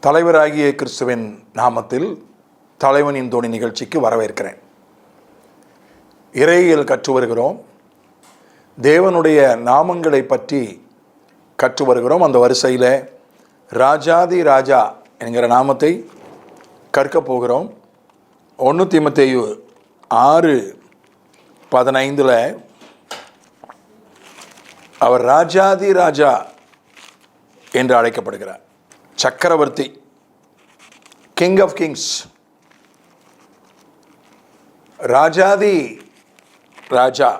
தலைவராகிய கிறிஸ்துவின் நாமத்தில் தலைவனின் தோணி நிகழ்ச்சிக்கு வரவேற்கிறேன். இறையியல் கற்று வருகிறோம். தேவனுடைய நாமங்களை பற்றி கற்று வருகிறோம். அந்த வரிசையில் ராஜாதி ராஜா என்கிற நாமத்தை கற்கப் போகிறோம். 1 தீமோத்தேயு 6:15 அவர் ராஜாதி ராஜா என்று அழைக்கப்படுகிறார். சக்கரவர்த்தி, கிங் ஆஃப் கிங்ஸ், ராஜாதி ராஜா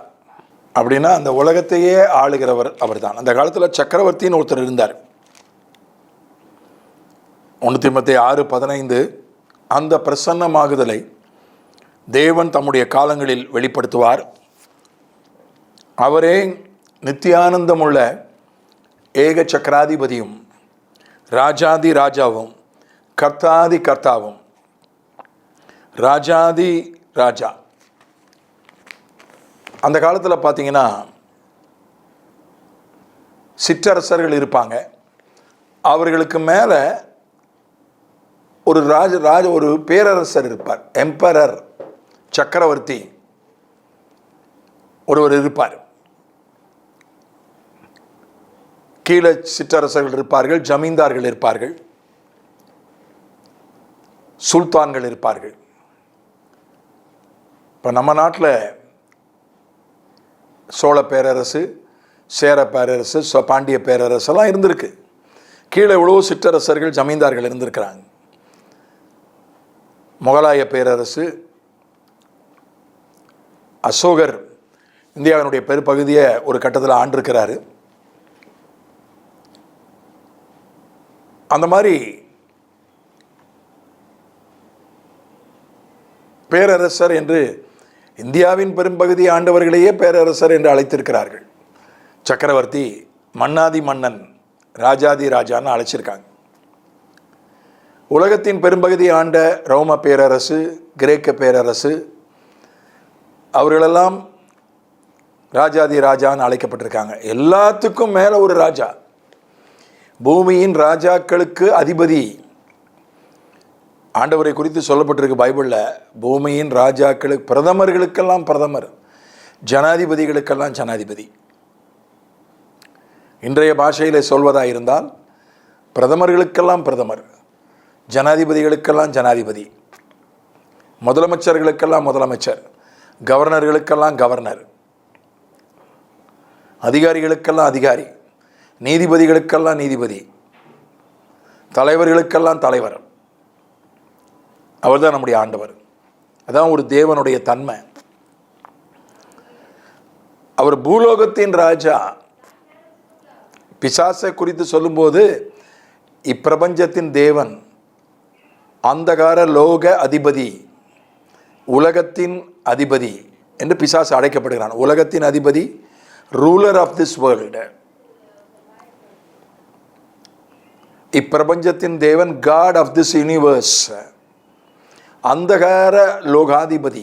அப்படின்னா அந்த உலகத்தையே ஆளுகிறவர் அவர் தான். அந்த காலத்தில் சக்கரவர்த்தின்னு ஒருத்தர் இருந்தார். 1 தீமோத்தேயு 6:15 அந்த பிரசன்னமாகுதலை தேவன் தம்முடைய காலங்களில் வெளிப்படுத்துவார். அவரே நித்தியானந்தமுள்ள ஏக சக்கராதிபதியும் ராஜாதி ராஜாவும் கர்த்தாதி கர்த்தாவும். ராஜாதி ராஜா. அந்த காலத்தில் பார்த்தீங்கன்னா சிற்றரசர்கள் இருப்பாங்க. அவர்களுக்கு மேலே ஒரு ஒரு பேரரசர் இருப்பார். எம்பரர், சக்கரவர்த்தி ஒருவர் இருப்பார். கீழே சிற்றரசர்கள் இருப்பார்கள், ஜமீன்தார்கள் இருப்பார்கள், சுல்தான்கள் இருப்பார்கள். இப்போ நம்ம நாட்டில் சோழ பேரரசு, சேர பேரரசு, பாண்டிய பேரரசு எல்லாம் இருந்திருக்கு. கீழே எவ்வளோ சிற்றரசர்கள், ஜமீன்தார்கள் இருந்திருக்கிறாங்க. முகலாய பேரரசு, அசோகர் இந்தியாவினுடைய பெரும்பகுதியை ஒரு கட்டத்தில் ஆண்டிருக்கிறாரு. அந்த மாதிரி பேரரசர் என்று இந்தியாவின் பெரும்பகுதி ஆண்டவர்களையே பேரரசர் என்று அழைத்திருக்கிறார்கள். சக்கரவர்த்தி, மன்னாதி மன்னன், ராஜாதி ராஜான்னு அழைச்சிருக்காங்க. உலகத்தின் பெரும்பகுதி ஆண்ட ரோம பேரரசு, கிரேக்க பேரரசு, அவர்களெல்லாம் ராஜாதி ராஜான்னு அழைக்கப்பட்டிருக்காங்க. எல்லாத்துக்கும் மேலே ஒரு ராஜா, பூமியின் ராஜாக்களுக்கு அதிபதி. ஆண்டவரை குறித்து சொல்லப்பட்டிருக்கு பைபிளில். பூமியின் ராஜாக்களுக்கு, பிரதமர்களுக்கெல்லாம் பிரதமர், ஜனாதிபதிகளுக்கெல்லாம் ஜனாதிபதி. இன்றைய பாஷையில் சொல்வதாக இருந்தால் பிரதமர்களுக்கெல்லாம் பிரதமர், ஜனாதிபதிகளுக்கெல்லாம் ஜனாதிபதி, முதலமைச்சர்களுக்கெல்லாம் முதலமைச்சர், கவர்னர்களுக்கெல்லாம் கவர்னர், அதிகாரிகளுக்கெல்லாம் அதிகாரி, நீதிபதிகளுக்கெல்லாம் நீதிபதி, தலைவர்களுக்கெல்லாம் தலைவர். அவர் தான் நம்முடைய ஆண்டவர். அதான் ஒரு தேவனுடைய தன்மை. அவர் பூலோகத்தின் ராஜா. பிசாசை குறித்து சொல்லும்போது இப்பிரபஞ்சத்தின் தேவன், அந்தகார லோக அதிபதி, உலகத்தின் அதிபதி என்று பிசாசு அழைக்கப்படுகிறான். உலகத்தின் அதிபதி, ரூலர் ஆஃப் திஸ் வேர்ல்டு. இப்பிரபஞ்சத்தின் தேவன், காட் ஆஃப் திஸ் யூனிவர்ஸ், அந்தகார லோகாதிபதி,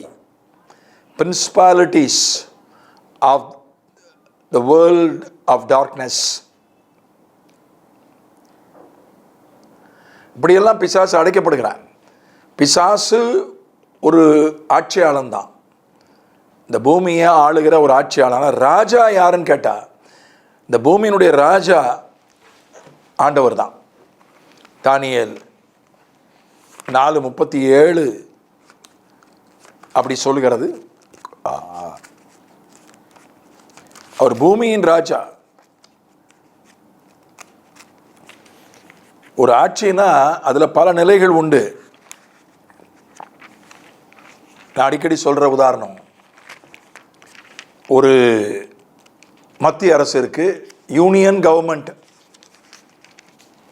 principalities of the world of darkness. இப்படியெல்லாம் பிசாசு அழைக்கப்படுகிறான். பிசாசு ஒரு ஆட்சியாளன் தான், இந்த பூமியை ஆளுகிற ஒரு ஆட்சியாளன். ராஜா யாருன்னு கேட்டா, இந்த பூமியினுடைய ராஜா ஆண்டவர் தான். தானியேல் 4:37 அப்படி சொல்லுகிறது. அவர் பூமியின் ராஜா. ஒரு ஆட்சினா அதில் பல நிலைகள் உண்டு. நான் அடிக்கடி சொல்கிற உதாரணம், ஒரு மத்திய அரசு இருக்குது, யூனியன் கவர்மெண்ட்.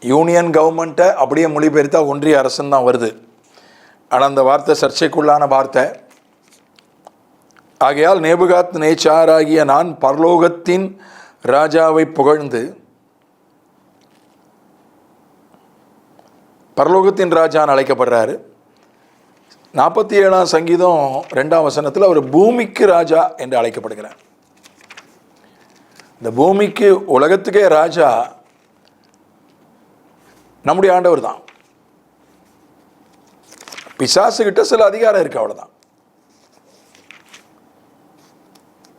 யூனியன் கவர்மெண்ட்டை அப்படியே மொழிபெயர்த்தா ஒன்றிய அரசுன்னு தான் வருது. ஆனால் அந்த வார்த்தை சர்ச்சைக்குள்ளான வார்த்தை. ஆகையால் நேபுகாத் நேச்சாராகிய நான் பரலோகத்தின் ராஜாவை புகழ்ந்து, பரலோகத்தின் ராஜான்னு அழைக்கப்படுறாரு. 47ஆம் சங்கீதம் 2ஆம் வசனத்தில் அவர் பூமிக்கு ராஜா என்று அழைக்கப்படுகிறார். இந்த பூமிக்கு, உலகத்துக்கே ராஜா நம்முடைய ஆண்டவர் தான். பிசாசுகிட்ட சில அதிகாரம் இருக்கு, அவ்வளவுதான்.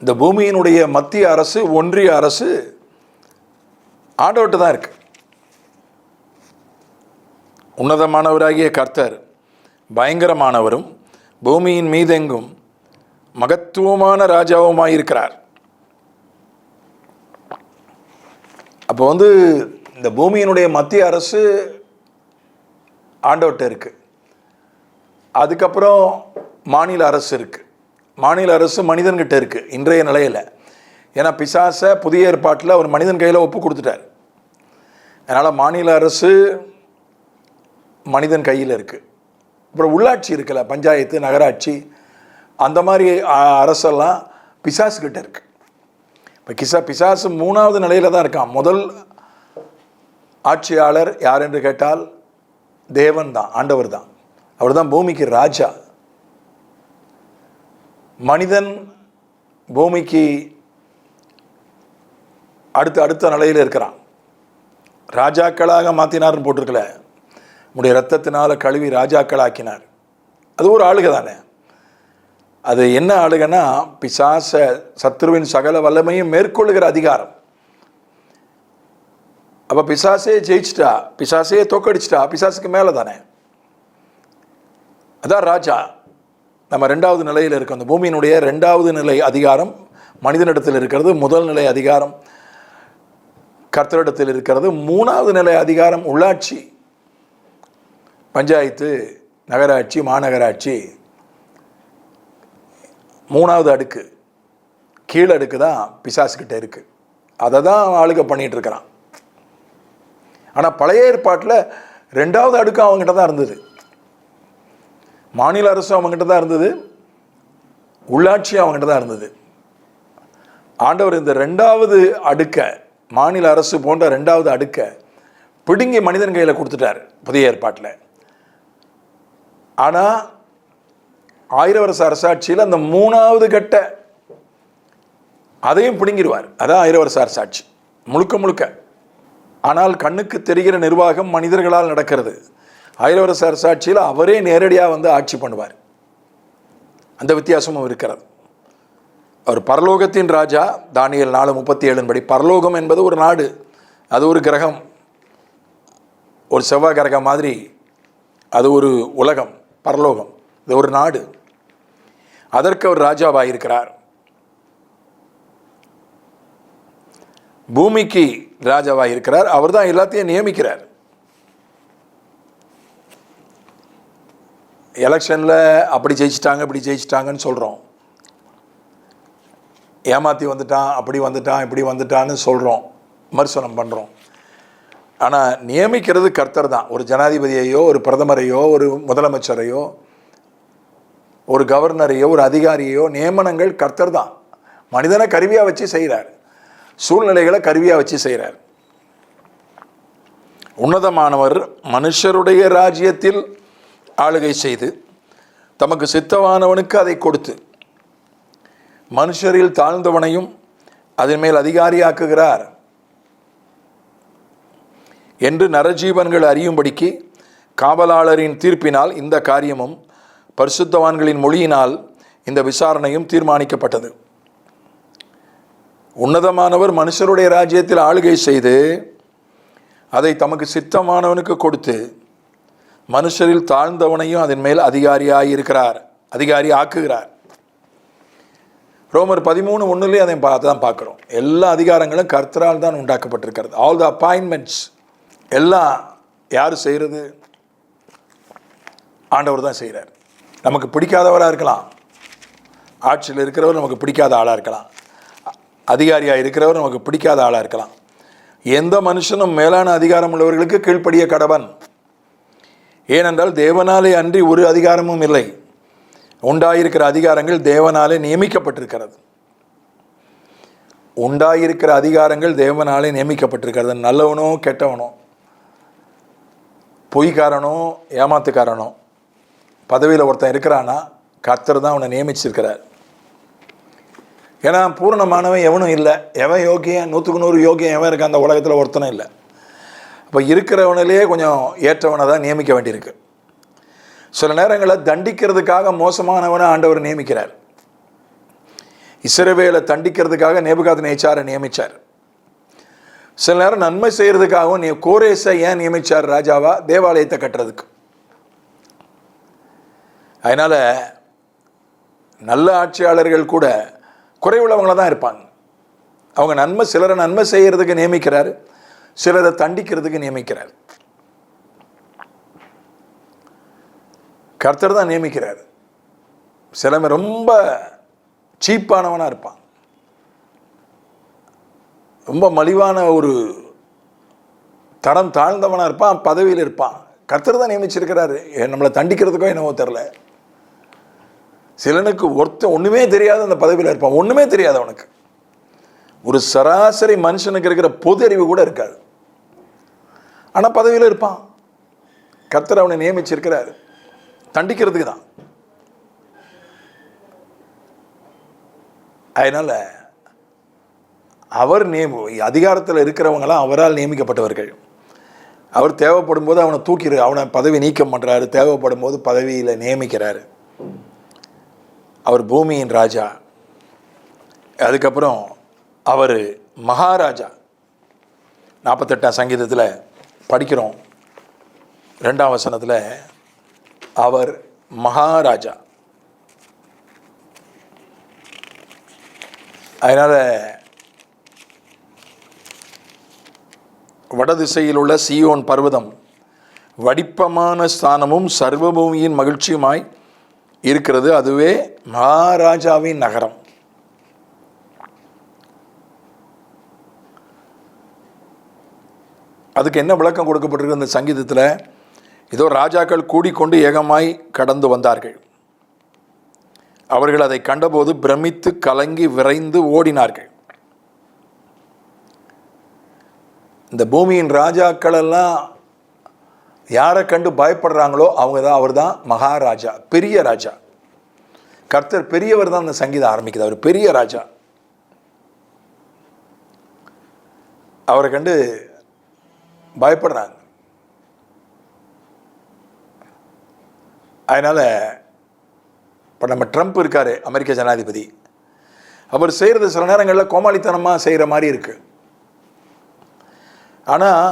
இந்த பூமியினுடைய மத்திய அரசு, ஒன்றிய அரசு ஆண்டவர்கிட்ட தான் இருக்கு. உன்னதமானவராகிய கர்த்தர் பயங்கரமானவரும் பூமியின் மீதெங்கும் மகத்துவமான ராஜாவுமாயிருக்கிறார். அப்போ இந்த பூமியினுடைய மத்திய அரசு ஆண்டவர்கிட்ட இருக்கு. அதுக்கப்புறம் மாநில அரசு இருக்கு. மாநில அரசு மனிதன்கிட்ட இருக்கு இன்றைய நிலையில். ஏன்னா பிசாசை புதிய ஏற்பாட்டில் ஒரு மனிதன் கையில் ஒப்பு கொடுத்துட்டார். அதனால் மாநில அரசு மனிதன் கையில் இருக்கு. அப்புறம் உள்ளாட்சி இருக்குல்ல, பஞ்சாயத்து, நகராட்சி, அந்த மாதிரி அரசெல்லாம் பிசாசுக்கிட்ட இருக்கு. இப்போ பிசாசு 3வது நிலையில் தான் இருக்கான். முதல் ஆட்சியாளர் யார் என்று கேட்டால் தேவன் தான், ஆண்டவர் தான். அவர் தான் பூமிக்கு ராஜா. மனிதன் பூமிக்கு அடுத்த நிலையில் இருக்கிறான். ராஜாக்களாக மாற்றினார்னு போட்டிருக்கல, உடைய ரத்தத்தினால கழுவி ராஜாக்களாக்கினார். அது ஒரு ஆளுகை தானே. அது என்ன ஆளுகைன்னா, பிசாச சத்துருவின் சகல வல்லமையும் மேற்கொள்ளுகிற அதிகாரம். அப்போ பிசாசே ஜெயிச்சிட்டா, பிசாசே தோக்கடிச்சிட்டா, பிசாசுக்கு மேலே தானே. அதான் ராஜா. நம்ம 2வது நிலையில் இருக்கோம். அந்த பூமியினுடைய 2வது நிலை அதிகாரம் மனிதனிடத்தில் இருக்கிறது. முதல் நிலை அதிகாரம் கர்த்தரிடத்தில் இருக்கிறது. 3வது நிலை அதிகாரம் உள்ளாட்சி, பஞ்சாயத்து, நகராட்சி, மாநகராட்சி. 3வது அடுக்கு, கீழடுக்கு தான் பிசாசுக்கிட்ட இருக்கு. அதை தான் ஆளுகை பண்ணிட்டு இருக்கிறான். ஆனால் பழைய ஏற்பாட்டில் 2வது அடுக்கு அவங்ககிட்ட தான் இருந்தது. மாநில அரசு அவங்ககிட்ட தான் இருந்தது, உள்ளாட்சி அவங்ககிட்ட தான் இருந்தது. ஆண்டவர் இந்த 2வது அடுக்க, மாநில அரசு போன்ற 2வது அடுக்க பிடுங்கி மனிதன் கையில் கொடுத்துட்டார் புதிய ஏற்பாட்டில். ஆனால் 1000 வருஷ அரசாட்சியில் அந்த 3வது கட்ட அதையும் பிடுங்கிடுவார். அதான் 1000 வருஷ அரசாட்சி முழுக்க முழுக்க. ஆனால் கண்ணுக்கு தெரிகிற நிர்வாகம் மனிதர்களால் நடக்கிறது. 1000 வருஷ அரசாட்சியில் அவரே நேரடியாக ஆட்சி பண்ணுவார். அந்த வித்தியாசமும் இருக்கிறது. அவர் பரலோகத்தின் ராஜா. தானியேல் 4:37 படி பரலோகம் என்பது ஒரு நாடு, அது ஒரு கிரகம், ஒரு செவ்வாய் கிரகம் மாதிரி. அது ஒரு உலகம். பரலோகம் இது ஒரு நாடு. அதற்கு அவர் ராஜாவாக இருக்கிறார். பூமிக்கு ராஜாவாக இருக்கிறார். அவர் தான் எல்லாத்தையும் நியமிக்கிறார். எலெக்ஷனில் அப்படி ஜெயிச்சிட்டாங்க, இப்படி ஜெயிச்சிட்டாங்கன்னு சொல்கிறோம். ஏமாற்றி வந்துட்டான், அப்படி வந்துட்டான், இப்படி வந்துட்டான்னு சொல்கிறோம், விமர்சனம் பண்ணுறோம். ஆனால் நியமிக்கிறது கர்த்தர் தான். ஒரு ஜனாதிபதியையோ, ஒரு பிரதமரையோ, ஒரு முதலமைச்சரையோ, ஒரு கவர்னரையோ, ஒரு அதிகாரியையோ நியமனங்கள் கர்த்தர் தான். மனிதனை கருவியாக வச்சு செய்கிறார், சூழ்நிலைகளை கருவியாக வச்சு செய்கிறார். உன்னதமானவர் மனுஷருடைய ராஜ்யத்தில் ஆளுகை செய்து தமக்கு சித்தமானவனுக்கு அதை கொடுத்து மனுஷரில் தாழ்ந்தவனையும் அதன் மேல் அதிகாரியாக்குகிறார் என்று நரஜீவன்கள் அறியும்படிக்கு காவலாளரின் தீர்ப்பினால் இந்த காரியமும் பரிசுத்தவான்களின் மொழியினால் இந்த விசாரணையும் தீர்மானிக்கப்பட்டது. உன்னதமானவர் மனுஷருடைய ராஜ்யத்தில் ஆளுகை செய்து அதை தமக்கு சித்தமானவனுக்கு கொடுத்து மனுஷரில் தாழ்ந்தவனையும் அதன் மேல் அதிகாரியாயிருக்கிறார், அதிகாரி ஆக்குகிறார். ரோமர் 13:1 அதை தான் பார்க்குறோம். எல்லா அதிகாரங்களும் கர்த்தரால் தான் உண்டாக்கப்பட்டிருக்கிறது. ஆல் த அப்பாயின்மெண்ட்ஸ் எல்லாம் யார் செய்கிறது? ஆண்டவர் தான் செய்கிறார். நமக்கு பிடிக்காதவராக இருக்கலாம், ஆட்சியில் இருக்கிறவர் நமக்கு பிடிக்காத ஆளாக இருக்கலாம், அதிகாரியாக இருக்கிறவர் நமக்கு பிடிக்காத ஆளாக இருக்கலாம். எந்த மனுஷனும் மேலான அதிகாரம் உள்ளவர்களுக்கு கீழ்ப்படிய கடவன். ஏனென்றால் தேவனாலே அன்றி ஒரு அதிகாரமும் இல்லை. உண்டாயிருக்கிற அதிகாரங்கள் தேவனாலே நியமிக்கப்பட்டிருக்கிறது. உண்டாயிருக்கிற அதிகாரங்கள் தேவனாலே நியமிக்கப்பட்டிருக்கிறது. நல்லவனோ கெட்டவனோ, பொய்க்காரனோ ஏமாத்துக்காரனோ, பதவியில் ஒருத்தன் இருக்கிறான்னா கர்த்தர் தான் அவனை நியமிச்சிருக்கிறார். ஏன்னா பூரணமானவன் எவனும் இல்லை. எவன் யோகியன், 100க்கு 100 யோகியன் எவன் இருக்கான் அந்த உலகத்தில்? ஒருத்தனும் இல்லை. அப்போ இருக்கிறவனிலேயே கொஞ்சம் ஏற்றவனை தான் நியமிக்க வேண்டியிருக்கு. சில நேரங்களில் தண்டிக்கிறதுக்காக மோசமானவனை ஆண்டவர் நியமிக்கிறார். இஸ்ரவேலை தண்டிக்கிறதுக்காக நேபுகாத்நேச்சாரை நியமித்தார். சில நேரம் நன்மை செய்யறதுக்காகவும் கோரேசை ஏன் நியமித்தார் ராஜாவா? தேவாலயத்தை கட்டுறதுக்கு. அதனால் நல்ல ஆட்சியாளர்கள் கூட குறைவுள்ளவங்கள தான் இருப்பாங்க. அவங்க சிலரை நன்மை செய்யறதுக்கு நியமிக்கிறார், சிலரை தண்டிக்கிறதுக்கு நியமிக்கிறார். கர்த்தர் தான் நியமிக்கிறார். சிலமே ரொம்ப சீப்பானவனாக இருப்பான், ரொம்ப மலிவான ஒரு தரம் தாழ்ந்தவனாக இருப்பான், பதவியில் இருப்பான். கர்த்தர் தான் நியமிச்சிருக்கிறாரு. நம்மளை தண்டிக்கிறதுக்கோ என்னவோ தெரில. சிலனுக்கு ஒன்றுமே தெரியாத அந்த பதவியில் இருப்பான், ஒன்றுமே தெரியாது அவனுக்கு. ஒரு சராசரி மனுஷனுக்கு இருக்கிற பொது அறிவு கூட இருக்காது, ஆனால் பதவியில் இருப்பான். கர்த்தர் அவனை நியமிச்சிருக்கிறாரு தண்டிக்கிறதுக்கு தான். அதனால் அவர் அதிகாரத்தில் இருக்கிறவங்களாம் அவரால் நியமிக்கப்பட்டவர்கள். அவர் தேவைப்படும் போது அவனை அவனை பதவி நீக்கம் பண்ணுறாரு, தேவைப்படும் போது பதவியில் நியமிக்கிறாரு. அவர் பூமியின் ராஜா. அதுக்கப்புறம் அவர் மகாராஜா. 48ஆம் சங்கீதத்தில் படிக்கிறோம், 2ஆம் வசனத்தில் அவர் மகாராஜா. அதனால் வடதிசையில் உள்ள சீயோன் பர்வதம் வடிப்பமான ஸ்தானமும் சர்வபூமியின் மகிழ்ச்சியுமாய் இருக்கிறது, அதுவே மகாராஜாவின் நகரம். அதுக்கு என்ன விளக்கம் கொடுக்கப்பட்டிருக்கு இந்த சங்கீதத்தில்? இதோ ராஜாக்கள் கூடிக்கொண்டு ஏகமாய் கடந்து வந்தார்கள், அவர்கள் அதை கண்டபோது பிரமித்து கலங்கி விரைந்து ஓடினார்கள். இந்த பூமியின் ராஜாக்கள் எல்லாம் யாரை கண்டு பயப்படுறாங்களோ அவங்க தான், அவர் தான் மகாராஜா, பெரிய ராஜா. கர்த்தர் பெரியவர் தான் இந்த சங்கீதம் ஆரம்பிக்குது. அவர் பெரிய ராஜா. அவரை கண்டு பயப்படுறாங்க. அதனால் இப்போ நம்ம ட்ரம்ப் இருக்கார், அமெரிக்க ஜனாதிபதி. அவர் செய்கிறது சில நேரங்களில் கோமாளித்தனமாக செய்கிற மாதிரி இருக்குது. ஆனால்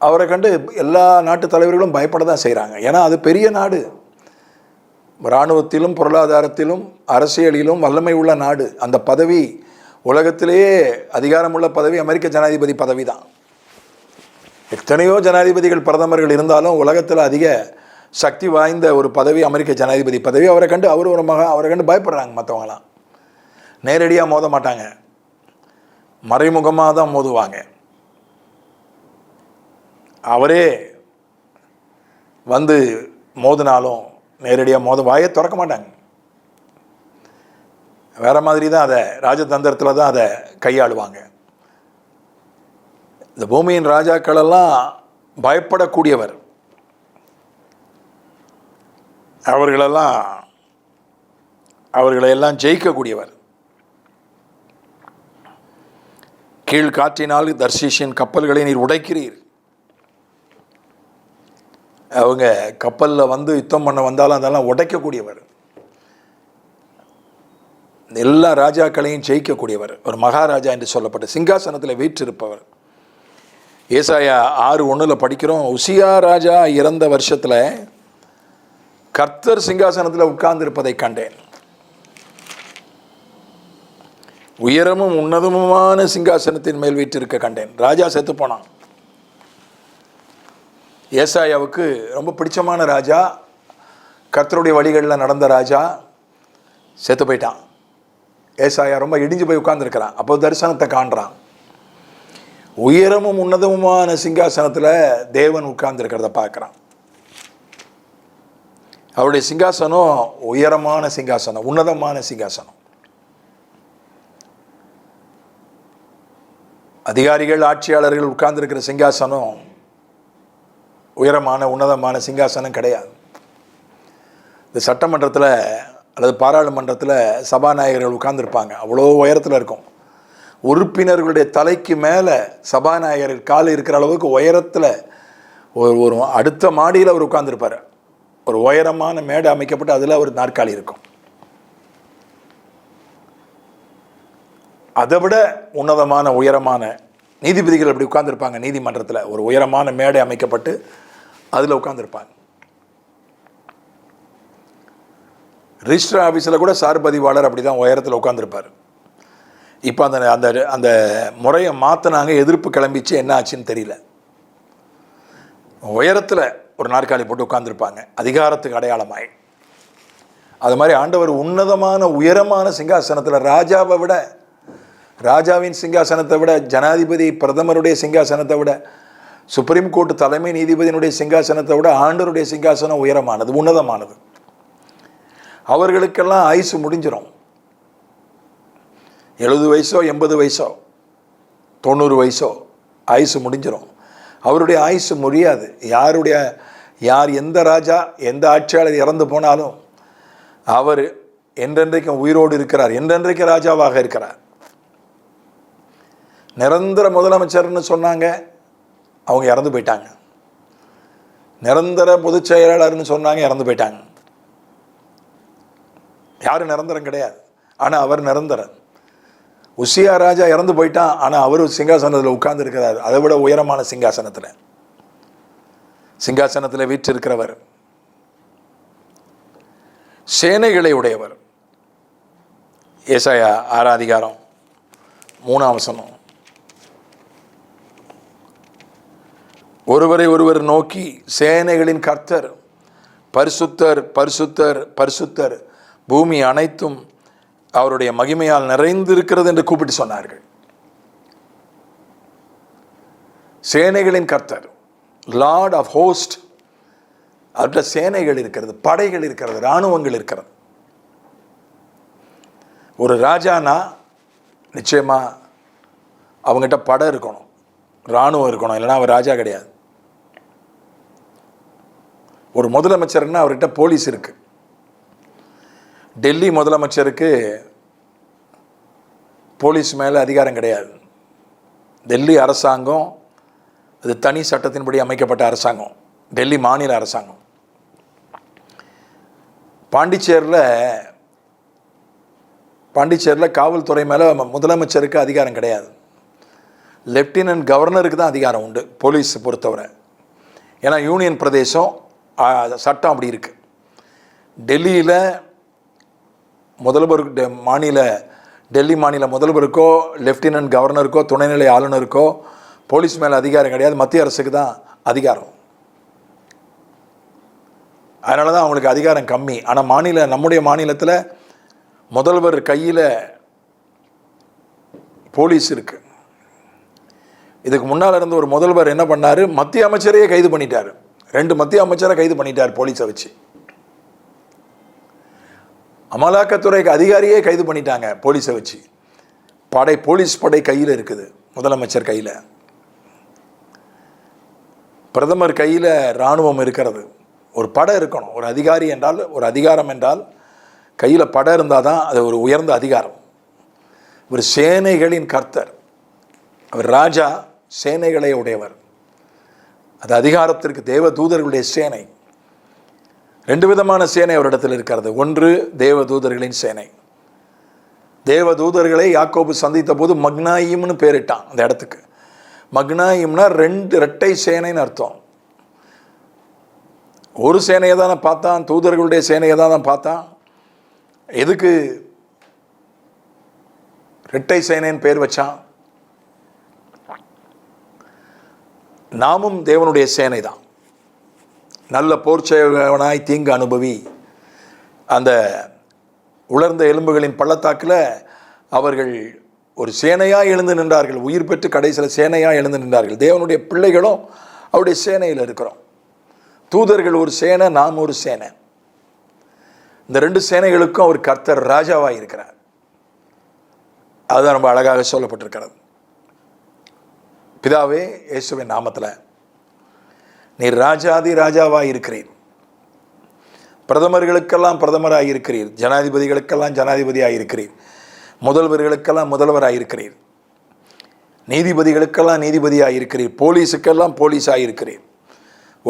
அவரை கண்டு எல்லா நாட்டு தலைவர்களும் பயப்பட தான் செய்கிறாங்க. ஏன்னா அது பெரிய நாடு, இராணுவத்திலும் பொருளாதாரத்திலும் அரசியலிலும் வல்லமை உள்ள நாடு. அந்த பதவி உலகத்திலேயே அதிகாரமுள்ள பதவி அமெரிக்க ஜனாதிபதி பதவி தான். எத்தனையோ ஜனாதிபதிகள் பிரதமர்கள் இருந்தாலும் உலகத்தில் அதிக சக்தி வாய்ந்த ஒரு பதவி அமெரிக்க ஜனாதிபதி பதவி. அவரை கண்டு அவரை கண்டு பயப்படுறாங்க. மற்றவங்களாம் நேரடியாக மோத மாட்டாங்க, மறைமுகமாக தான் மோதுவாங்க. அவரே வந்து மோதினாலும் நேரடியாக வாயை திறக்க மாட்டாங்க. வேற மாதிரி தான் அதை ராஜதந்திரத்தில் தான் அதை கையாளுவாங்க. இந்த பூமியின் ராஜாக்கள் எல்லாம் பயப்படக்கூடியவர். அவர்களெல்லாம் ஜெயிக்கக்கூடியவர். கீழ் காற்றினால் தர்ஷீஷின் கப்பல்களை நீர் உடைக்கிறீர். அவங்க கப்பலில் வந்து யுத்தம் பண்ண வந்தாலும் அதெல்லாம் உடைக்கக்கூடியவர். எல்லா ராஜாக்களையும் ஜெயிக்கக்கூடியவர். ஒரு மகாராஜா என்று சொல்லப்பட்ட சிங்காசனத்தில் வீற்றிருப்பவர். ஏசாயா 6:1 படிக்கிறோம், உசியா ராஜா இறந்த வருஷத்தில் கர்த்தர் சிங்காசனத்தில் உட்கார்ந்திருப்பதை கண்டேன். உயரமும் உன்னதமுமான சிங்காசனத்தின் மேல் வீற்றிருக்க கண்டேன். ராஜா செத்து போனான். ஏசாயாவுக்கு ரொம்ப பிடிச்சமான ராஜா, கர்த்தருடைய வழிகளில் நடந்த ராஜா செத்து போயிட்டான். ஏசாயா ரொம்ப இடிஞ்சு போய் உட்கார்ந்துருக்கிறான். அப்போ தரிசனத்தை காண்றான். உயரமும் உன்னதமுமான சிங்காசனத்தில் தேவன் உட்கார்ந்துருக்கிறத பார்க்குறான். அவருடைய சிங்காசனம் உயரமான சிங்காசனம், உன்னதமான சிங்காசனம். அதிகாரிகள் ஆட்சியாளர்கள் உட்கார்ந்துருக்கிற சிங்காசனம் உயரமான உன்னதமான சிங்காசனம் கிடையாது. இந்த சட்டமன்றத்தில் அல்லது பாராளுமன்றத்தில் சபாநாயகர்கள் உட்கார்ந்துருப்பாங்க, அவ்வளோ உயரத்தில் இருக்கும். உறுப்பினர்களுடைய தலைக்கு மேலே சபாநாயகர் கால் இருக்கிற அளவுக்கு உயரத்தில் ஒரு அடுத்த மாடியில் அவர் உட்கார்ந்துருப்பார். ஒரு உயரமான மேடை அமைக்கப்பட்டு அதில் ஒரு நாற்காலி இருக்கும். அதை விட உன்னதமான உயரமான நீதிபதிகள் அப்படி உட்கார்ந்துருப்பாங்க. நீதிமன்றத்தில் ஒரு உயரமான மேடை அமைக்கப்பட்டு அதில் உட்கார்ந்துருப்பாங்க. ரிஜிஸ்டர் ஆஃபீஸில் கூட சார் பதிவாளர் அப்படி தான் உயரத்தில் உட்காந்துருப்பார். இப்போ அந்த அந்த அந்த முறையை மாற்றினாங்க, எதிர்ப்பு கிளம்பிச்சு, என்ன ஆச்சுன்னு தெரியல. உயரத்தில் ஒரு நாற்காலி போட்டு உட்காந்துருப்பாங்க, அதிகாரத்துக்கு அடையாளமாய். அது மாதிரி ஆண்டவர் உன்னதமான உயரமான சிங்காசனத்தில் ராஜாவை விட, ராஜாவின் சிங்காசனத்தை விட, ஜனாதிபதி பிரதமருடைய சிங்காசனத்தை விட, சுப்ரீம் கோர்ட் தலைமை நீதிபதியினுடைய சிங்காசனத்தை விட ஆண்டவருடைய சிங்காசனம் உயரமானது, உன்னதமானது. அவர்களுக்கெல்லாம் ஆயுசு முடிஞ்சிடும். 70 வயசோ 80 வயசோ 90 வயசோ ஆயுசு முடிஞ்சிடும். அவருடைய ஆயுசு முடியாது. யார் எந்த ராஜா எந்த ஆட்சியாளர் இறந்து போனாலும் அவர் என்றென்றைக்கும் உயிரோடு இருக்கிறார், என்றென்றைக்கு ராஜாவாக இருக்கிறார். நிரந்தர முதலமைச்சர்னு சொன்னாங்க, அவங்க இறந்து போயிட்டாங்க. நிரந்தர பொதுச் செயலாளர்னு சொன்னாங்க, இறந்து போயிட்டாங்க. யாரும் நிரந்தரம் கிடையாது, ஆனால் அவர் நிரந்தரன். உசியா ராஜா இறந்து போயிட்டான், ஆனால் அவர் சிங்காசனத்தில் உட்கார்ந்து இருக்கிறார். அதை விட உயரமான சிங்காசனத்தில் வீற்றிருக்கிறவர், சேனைகளை உடையவர். ஏசாயா 6 அதிகாரம் 3 வசனம். ஒருவரை ஒருவர் நோக்கி சேனைகளின் கர்த்தர் பரிசுத்தர் பரிசுத்தர் பரிசுத்தர், பூமி அனைத்தும் அவருடைய மகிமையால் நிறைந்திருக்கிறது என்று கூப்பிட்டு சொன்னார்கள். சேனைகளின் கர்த்தர், லார்ட் ஆஃப் ஹோஸ்ட். அவர்கிட்ட சேனைகள் இருக்கிறது, படைகள் இருக்கிறது, இராணுவங்கள் இருக்கிறது. ஒரு ராஜானா நிச்சயமா அவங்ககிட்ட படை இருக்கணும், இராணுவம் இருக்கணும், இல்லைன்னா அவர் ராஜா கிடையாது. ஒரு முதலமைச்சர்னா அவர்கிட்ட போலீஸ் இருக்கு. டெல்லி முதலமைச்சருக்கு போலீஸ் மேலே அதிகாரம் கிடையாது. டெல்லி அரசாங்கம் அது தனி சட்டத்தின்படி அமைக்கப்பட்ட அரசாங்கம், டெல்லி மாநில அரசாங்கம். பாண்டிச்சேரியில் காவல்துறை மேலே முதலமைச்சருக்கு அதிகாரம் கிடையாது. லெப்டினன்ட் கவர்னருக்கு தான் அதிகாரம் உண்டு போலீஸ் பொறுத்தவரை. ஏன்னா யூனியன் பிரதேசம் சட்டம் அப்படி இருக்கு. டெல்லியில் டெல்லி மாநில முதல்வருக்கோ லெப்டினன்ட் கவர்னருக்கோ துணைநிலை ஆளுநருக்கோ போலீஸ் மேலே அதிகாரம் கிடையாது, மத்திய அரசுக்கு தான் அதிகாரம். அதனால தான் அவங்களுக்கு அதிகாரம் கம்மி. ஆனால் நம்முடைய மாநிலத்தில் முதல்வர் கையில் போலீஸ் இருக்கு. இதுக்கு முன்னால் இருந்த ஒரு முதல்வர் என்ன பண்ணார், மத்திய அமைச்சரையே கைது பண்ணிட்டார். 2 மத்திய அமைச்சரை கைது பண்ணிட்டார் போலீஸை வச்சு. அமலாக்கத்துறைக்கு அதிகாரியே கைது பண்ணிட்டாங்க போலீஸை வச்சு. போலீஸ் படை கையில் இருக்குது, முதலமைச்சர் கையில். பிரதமர் கையில் இராணுவம் இருக்கிறது. ஒரு படை இருக்கணும். ஒரு அதிகாரி என்றால், ஒரு அதிகாரம் என்றால் கையில் படை இருந்தால் தான் அது ஒரு உயர்ந்த அதிகாரம். ஒரு சேனைகளின் கர்த்தர், அவர் ராஜா, சேனைகளை உடையவர். அது அதிகாரத்திற்கு தேவ தூதர்களுடைய சேனை. 2 விதமான சேனை அவரிடத்தில் இருக்கிறது. ஒன்று தேவ தூதர்களின் சேனை. தேவ தூதர்களை யாக்கோபு சந்தித்த போது மக்னாயிம்னு பேரிட்டான் அந்த இடத்துக்கு. மக்னாயிம்னா 2 இரட்டை சேனைன்னு அர்த்தம். ஒரு சேனையை தானே பார்த்தான், தூதர்களுடைய சேனையை தான் பார்த்தான். எதுக்கு இரட்டை சேனைன்னு பேர் வச்சான்? நாமும் தேவனுடைய சேனை தான். நல்ல போர்ச்சேவனாய் தீங்கு அனுபவி. அந்த உலர்ந்த எலும்புகளின் பள்ளத்தாக்கில் அவர்கள் ஒரு சேனையாக எழுந்து நின்றார்கள். உயிர் பெற்று கடைசியில் சேனையாக எழுந்து நின்றார்கள். தேவனுடைய பிள்ளைகளும் அவருடைய சேனையில் இருக்கிறோம். தூதர்கள் ஒரு சேனை, நாம் ஒரு சேனை. இந்த 2 சேனைகளுக்கும் அவர் கர்த்தர் ராஜாவாக இருக்கிறார். அதுதான் ரொம்ப அழகாக சொல்லப்பட்டிருக்கிறது. பிதாவே, இயேசுவின் நாமத்தில் நீர் ராஜாதி ராஜாவாக இருக்கிறீர். பிரதமர்களுக்கெல்லாம் பிரதமராக இருக்கிறீர், ஜனாதிபதிகளுக்கெல்லாம் ஜனாதிபதியாக இருக்கிறீர், முதல்வர்களுக்கெல்லாம் முதல்வராக இருக்கிறீர், நீதிபதிகளுக்கெல்லாம் நீதிபதியாக இருக்கிறீர், போலீஸுக்கெல்லாம் போலீஸாக இருக்கிறீர்.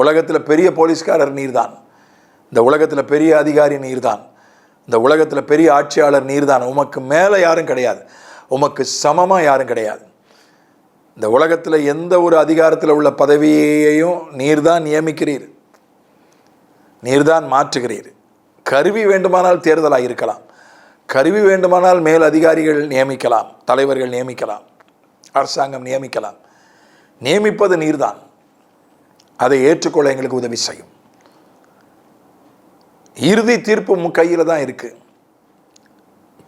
உலகத்தில் பெரிய போலீஸ்காரர் நீர்தான், இந்த உலகத்தில் பெரிய அதிகாரி நீர்தான், இந்த உலகத்தில் பெரிய ஆட்சியாளர் நீர்தான். உமக்கு மேலே யாரும் கிடையாது, உமக்கு சமமாக யாரும் கிடையாது. இந்த உலகத்தில் எந்த ஒரு அதிகாரத்தில் உள்ள பதவியையும் நீர்தான் நியமிக்கிறீர், நீர்தான் மாற்றுகிறீர். கருவி வேண்டுமானால் தேர்தலாக இருக்கலாம், கருவி வேண்டுமானால் மேல் அதிகாரிகள் நியமிக்கலாம், தலைவர்கள் நியமிக்கலாம், அரசாங்கம் நியமிக்கலாம். நியமிப்பது நீர்தான். அதை ஏற்றுக்கொள்ள எங்களுக்கு உதவி செய்யும். இறுதி தீர்ப்பு கையில் தான் இருக்கு.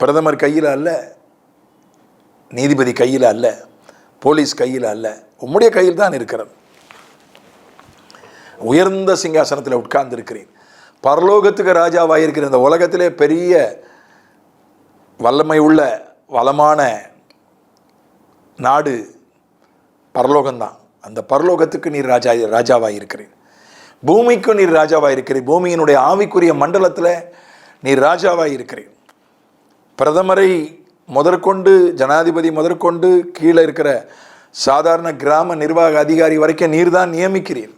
பிரதமர் கையில் அல்ல, நீதிபதி கையில் அல்ல, போலீஸ் கையில் அல்ல, உம்முடைய கையில் தான் இருக்கிறது. உயர்ந்த சிங்காசனத்தில் உட்கார்ந்து இருக்கிறேன். பரலோகத்துக்கு ராஜாவாயிருக்கிற இந்த உலகத்திலே பெரிய வல்லமை உள்ள வளமான நாடு பரலோகம்தான். அந்த பரலோகத்துக்கு நீர் ராஜாவாயிருக்கிறீர். பூமிக்கும் நீர் ராஜாவாயிருக்கிறீர். பூமியினுடைய ஆவிக்குரிய மண்டலத்தில் நீர் ராஜாவாயிருக்கிறீர். பிரதமரை முதற்கொண்டு, ஜனாதிபதி முதற்கொண்டு, கீழே இருக்கிற சாதாரண கிராம நிர்வாக அதிகாரி வரைக்கும் நீர்தான் நியமிக்கிறீர்,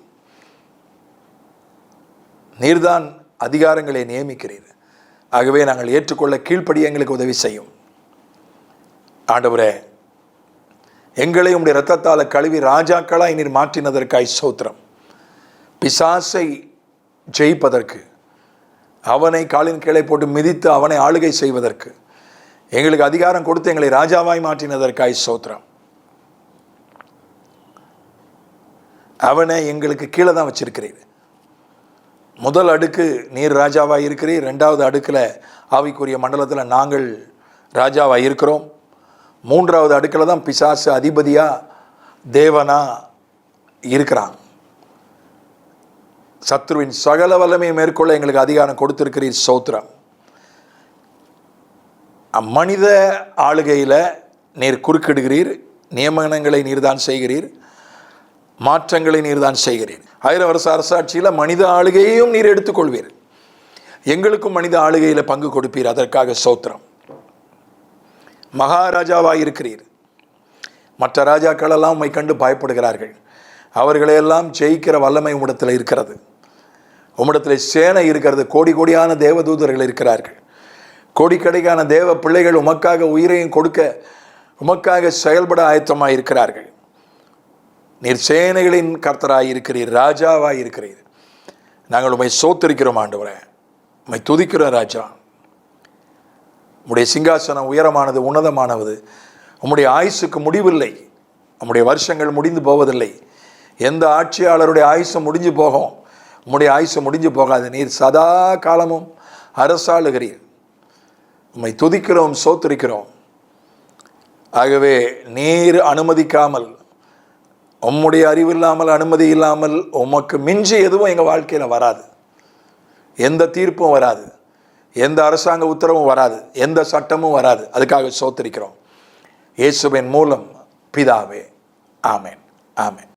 நீர்தான் அதிகாரங்களை நியமிக்கிறீர். ஆகவே நாங்கள் ஏற்றுக்கொள்ள கீழ்ப்படிய எங்களுக்கு உதவி செய்யும். ஆண்டவரே, எங்களை உம்முடைய இரத்தத்தால் கழுவி ராஜாக்களாய் நீர் மாற்றினதற்காய் ஸ்தோத்திரம். பிசாசை ஜெயிப்பதற்கு, அவனை காலின் கீழே போட்டு மிதித்து அவனை ஆளுகை செய்வதற்கு எங்களுக்கு அதிகாரம் கொடுத்து எங்களை ராஜாவாய் மாற்றினதற்காய் ஸ்தோத்திரம். அவனை எங்களுக்கு கீழே தான் வச்சிருக்கிறீர். முதல் அடுக்கு நீர் ராஜாவாக இருக்கிறீர், ரெண்டாவது அடுக்கில் ஆவிக்குரிய மண்டலத்தில் நாங்கள் ராஜாவாக இருக்கிறோம், மூன்றாவது அடுக்கில் தான் பிசாசு அதிபதியா தேவனா இருக்கிறான். சத்ருவின் சகல வல்லமையை மேற்கொள்ள எங்களுக்கு அதிகாரம் கொடுத்திருக்கிறீர், ஸ்தோத்திரம். மனித ஆளுகையில் நீர் குறுக்கிடுகிறீர், நியமனங்களை நீர்தான் செய்கிறீர், மாற்றங்களை நீர்தான் செய்கிறீர். 1000 வருஷ அரசாட்சியில் மனித ஆளுகையையும் நீர் எடுத்துக்கொள்வீர், எங்களுக்கும் மனித ஆளுகையில் பங்கு கொடுப்பீர். அதற்காக ஸ்தோத்திரம். மகாராஜாவாக இருக்கிறீர். மற்ற ராஜாக்கள் எல்லாம் உம்மை கண்டு பயப்படுகிறார்கள். அவர்களையெல்லாம் ஜெயிக்கிற வல்லமை உம்மிடத்தில் இருக்கிறது. உம்மிடத்தில் சேனை இருக்கிறது. கோடி கோடியான தேவதூதர்கள் இருக்கிறார்கள். கோடிக்கடைக்கான தேவ பிள்ளைகள் உமக்காக உயிரையும் கொடுக்க, உமக்காக செயல்பட ஆயத்தமாக இருக்கிறார்கள். நீர் சேனைகளின் கர்த்தராய் இருக்கிறீர், ராஜாவாய் இருக்கிறீர். நாங்கள் உம்மை ஸ்தோத்திரிக்கிறோம் ஆண்டவரே, உம்மை துதிக்கிறோம் ராஜா. உம்முடைய சிங்காசனம் உயரமானது, உன்னதமானது. உம்முடைய ஆயுசுக்கு முடிவில்லை, உம்முடைய வருஷங்கள் முடிந்து போவதில்லை. எந்த ஆட்சியாளருடைய ஆயுசு முடிஞ்சு போகும், உம்முடைய ஆயுசு முடிஞ்சு போகாது. நீர் சதா காலமும் அரசாளுகிறீர். உம்மை துதிக்கிறோம், ஸ்தோத்திரிக்கிறோம். ஆகவே நீர் அனுமதிக்காமல், உம்முடைய அறிவில்லாமல், அனுமதி இல்லாமல் உமக்கு மிஞ்சி எதுவும் எங்கள் வாழ்க்கையில் வராது. எந்த தீர்ப்பும் வராது, எந்த அரசாங்க உத்தரவும் வராது, எந்த சட்டமும் வராது. அதுக்காக ஸ்தோத்திரிக்கிறோம். இயேசுவின் மூலம் பிதாவே, ஆமென், ஆமென்.